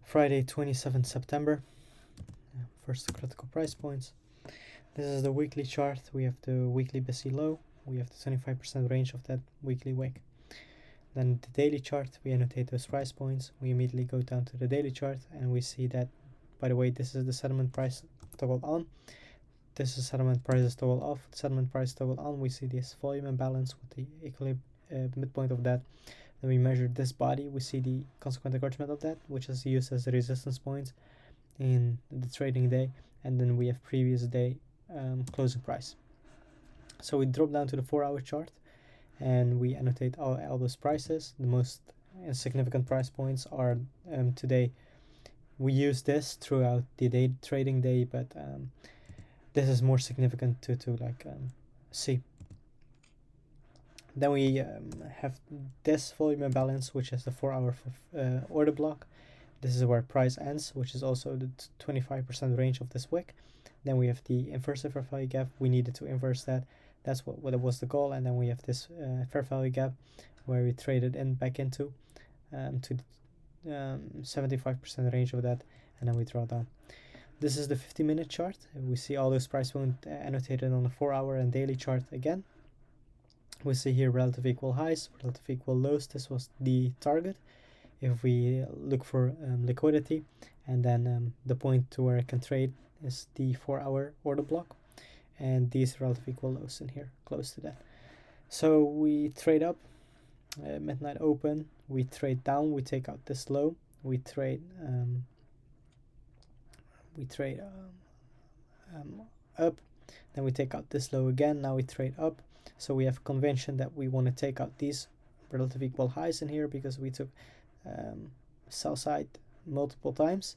Friday 27th September. First critical price points. This is the weekly chart. We have the weekly busy low. We have the 25% range of that weekly wick. Then the daily chart, we annotate those price points. We immediately go down to the daily chart and we see that, by the way, this is the settlement price toggled on. This is settlement prices toggled off. Settlement price toggled on. We see this volume imbalance with the equilibrium midpoint of that. Then we measure this body. We see the consequent encouragement of that, which is used as a resistance point in the trading day. And then we have previous day closing price. So we drop down to the 4-hour chart and we annotate all those prices. The most significant price points are today. We use this throughout the trading day, but this is more significant to see. Then we have this volume imbalance, which is the 4-hour order block. This is where price ends, which is also the 25% range of this wick. Then we have the inverse fair value gap. We needed to inverse that. That's what was the goal. And then we have this fair value gap where we traded back into to 75% range of that, and then we draw down. This is the 50-minute chart. We see all those price points annotated on the 4-hour and daily chart again. We see here relative equal highs, relative equal lows. This was the target. If we look for liquidity, and then the point to where I can trade is the 4-hour order block, and these relative equal lows in here, close to that. So we trade up, midnight open. We trade down. We take out this low. We trade up. Then we take out this low again. Now we trade up. So we have convention that we want to take out these relative equal highs in here because we took sell side multiple times,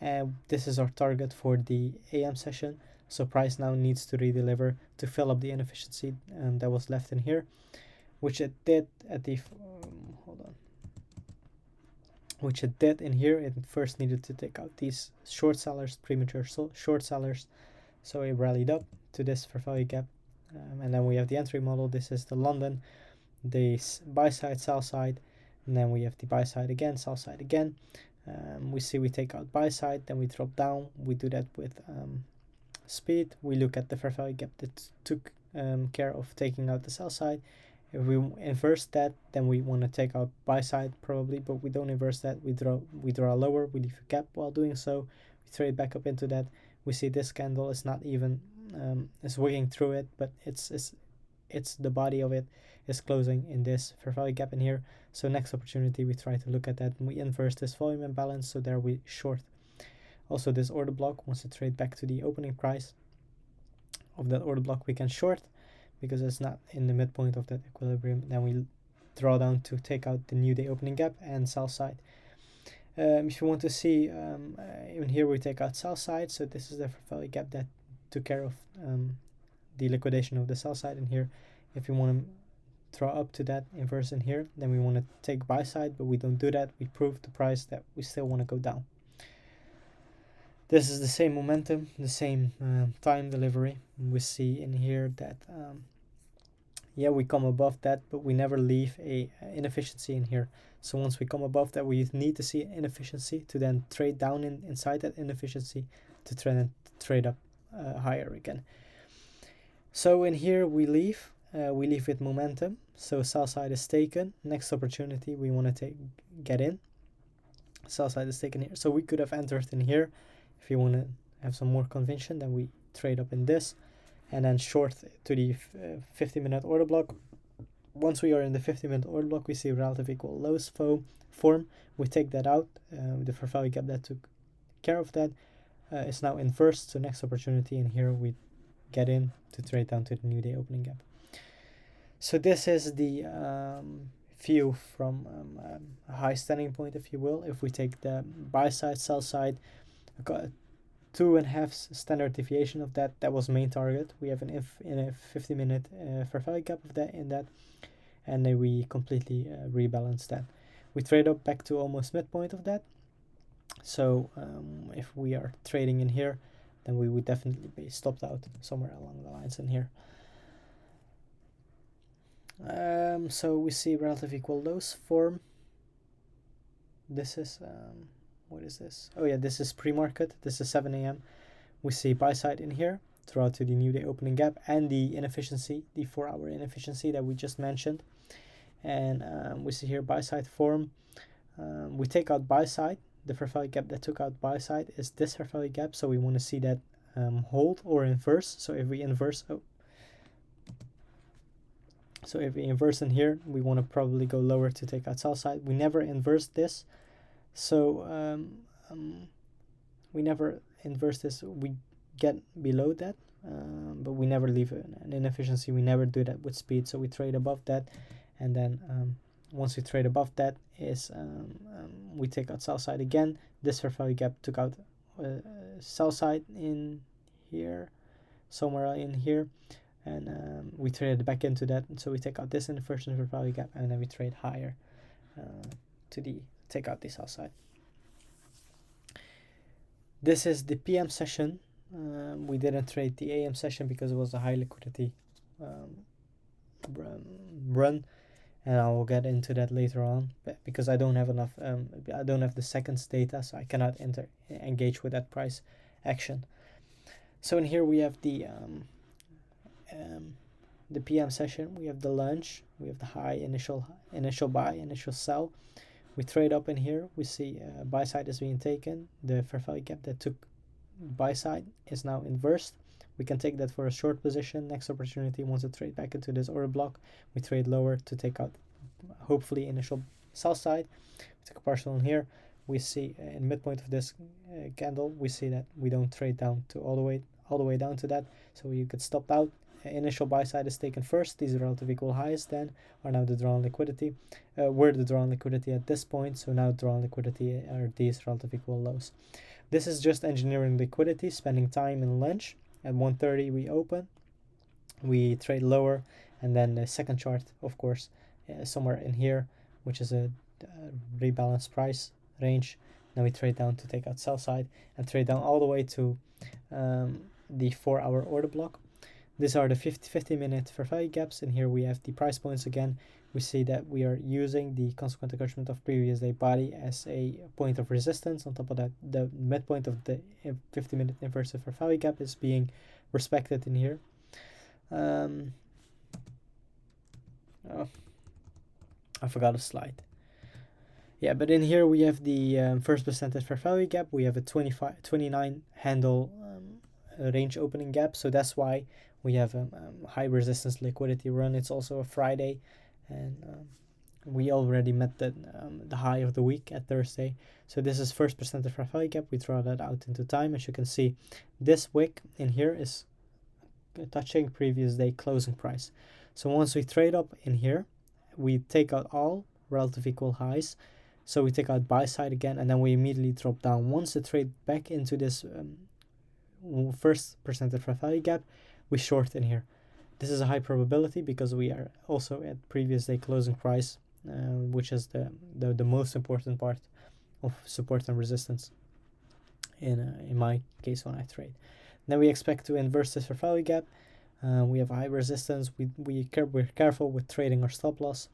and this is our target for the AM session. So price now needs to redeliver to fill up the inefficiency that was left in here, which it did at the which it did in here. It first needed to take out these short sellers, premature short sellers, so it rallied up to this fair value gap. And then we have the entry model. This is the London, the buy side, sell side, and then we have the buy side again, sell side again. We see we take out buy side, then we drop down. We do that with speed. We look at the fair value gap that took care of taking out the sell side. If we inverse that, then we want to take out buy side probably, but we don't inverse that. We draw lower. We leave a gap while doing so. We trade back up into that. We see this candle is not even is wicking through it, but it's the body of it is closing in this fair value gap in here. So next opportunity we try to look at that and we inverse this volume imbalance, so there we short. Also this order block wants to trade back to the opening price of that order block. We can short because it's not in the midpoint of that equilibrium. Then we draw down to take out the new day opening gap and sell side. If you want to see, even here we take out sell side, so this is the fair value gap that took care of the liquidation of the sell side in here. If you want to draw up to that inverse in here, then we want to take buy side, but we don't do that. We prove the price that we still want to go down. This is the same momentum, the same time delivery. We see in here that yeah, we come above that, but we never leave a inefficiency in here. So once we come above that, we need to see inefficiency to then trade down inside that inefficiency to trade up higher again. So in here we leave with momentum. So sell side is taken. Next opportunity we want to get in. Sell side is taken here. So we could have entered in here. If you want to have some more conviction, then we trade up in this and then short to the 50-minute order block. Once we are in the 50-minute order block, we see relative equal lows form. We take that out. The fair value gap that took care of that is now inversed. So next opportunity in here, we get in to trade down to the new day opening gap. So this is the view from a high standing point, if you will. If we take the buy side, sell side, 2.5 standard deviation of that. That was main target. We have in a 50-minute fair value gap of that in that, and then we completely rebalance that. We trade up back to almost midpoint of that. So if we are trading in here, then we would definitely be stopped out somewhere along the lines in here. So we see relative equal lows form. this is what is this? Oh yeah, this is pre-market. This is 7 a.m. We see buy side in here throughout to the new day opening gap and the inefficiency, the 4-hour inefficiency that we just mentioned. And we see here buy side form. We take out buy side. The fair value gap that took out buy side is this fair value gap, so we want to see that hold or inverse. So if we inverse, so if we inverse in here, we want to probably go lower to take out sell side. We never inverse this, so we never inverse this. We get below that, but we never leave an inefficiency. We never do that with speed, so we trade above that, and then once we trade above that is we take out sell side again. This fair value gap took out sell side in here, somewhere in here, and we traded back into that. And so we take out this in the first fair value gap, and then we trade higher to the take out the sell side. This is the PM session. We didn't trade the AM session because it was a high liquidity run, and I will get into that later on. But because I don't have enough, I don't have the seconds data, so I cannot engage with that price action. So in here we have the PM session. We have the lunch. We have the high, initial buy, initial sell. We trade up in here. We see buy side is being taken. The fair value gap that took buy side is now inversed. We can take that for a short position. Next opportunity, once to trade back into this order block, we trade lower to take out hopefully initial sell side. We take a partial in here. We see in midpoint of this candle, we see that we don't trade down to all the way down to that. So you could stop out. Initial buy side is taken first. These relative equal highs then are now the drawn liquidity. We're the drawn liquidity at this point, so now drawn liquidity are these relative equal lows. This is just engineering liquidity, spending time in lunch. At 1:30 we open, we trade lower, and then the second chart, of course, somewhere in here, which is a rebalanced price range. Then we trade down to take out sell side and trade down all the way to the 4-hour order block. These are the 50-minute fair value gaps, and here we have the price points again. We see that we are using the consequent encroachment of previous day body as a point of resistance. On top of that, the midpoint of the 50-minute inverted fair value gap is being respected in here. I forgot a slide. Yeah, but in here we have the first percentage fair value gap. We have a 29 handle range opening gap, so that's why we have a high resistance liquidity run. It's also a Friday, and we already met the high of the week at Thursday. So this is first percentage fair value gap. We draw that out into time. As you can see, this wick in here is touching previous day closing price. So once we trade up in here, we take out all relative equal highs. So we take out buy side again, and then we immediately drop down. Once the trade back into this first percentage fair value gap, we short in here. This is a high probability because we are also at previous day closing price, which is the most important part of support and resistance in my case when I trade. Then we expect to inverse this fair value gap. We have high resistance. We're careful with trading our stop loss,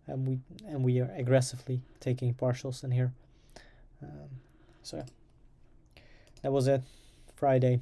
and we are aggressively taking partials in here. So that was it. Friday.